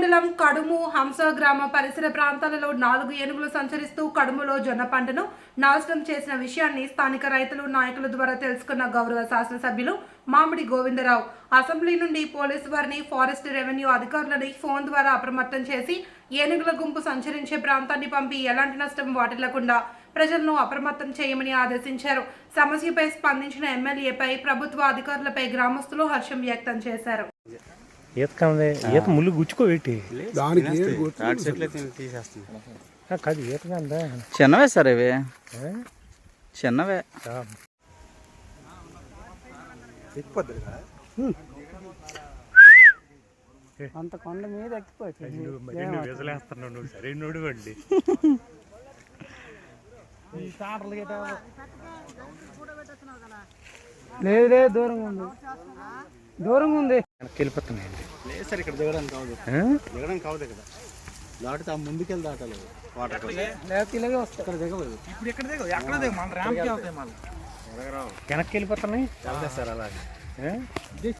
మండలం కడుము హంస గ్రామ పరిసర ప్రాంతాలలో 4 ఏనుగులు సంచరిస్తూ కడుములో జొన్న పంటను నాశనం చేసిన విషయాన్ని స్థానిక రైతులు నాయకుల ద్వారా తెలుసుకున్న గౌరవ శాసనసభ్యులు మామిడి గోవిందరావు అసెంబ్లీ నుండి పోలీసు వారిని ఫారెస్ట్ రెవెన్యూ అధికారులని ఫోన్ ద్వారా అప్రమత్తం చేసి ఏనుగుల గుంపు సంచరించే ప్రాంతాన్ని పంపి ఎలాంటి నష్టం వాటిల్లకుండా ప్రజలను అప్రమత్తం చేయమని ఆదేశించారు. సమస్యపై స్పందించిన ఎమ్మెల్యేపై ప్రభుత్వ అధికారులపై గ్రామస్తులు హర్షం వ్యక్తం చేశారు. ఈత కాదే ఈత ముళ్ళు గుచ్చుకోబెట్టి కాదు ఈత కాదా చిన్నవే సార్ ఇవి చిన్నవే అంత కొండ మీద ఎక్కిపోతున్నాడు సరైనోడు అండి లేదు లేదు దూరంగా ఉంది వెళ్ళిపోతున్నాయండి. లేదు సార్, ఇక్కడ దిగడానికి కావదు ఇక్కడ దాటితే ముందుకెళ్ళి దాటలేదు. వాటర్ ఇలాగే వస్తాయి. ఇక్కడ దిగలేదు. ఇప్పుడు ఎక్కడ దిగదు, ఎక్కడ దిగ మన ర్యాంప్కి వెళ్తాయి. మళ్ళీ వెనక్కి వెళ్ళిపోతున్నాయి సార్ అలాగే.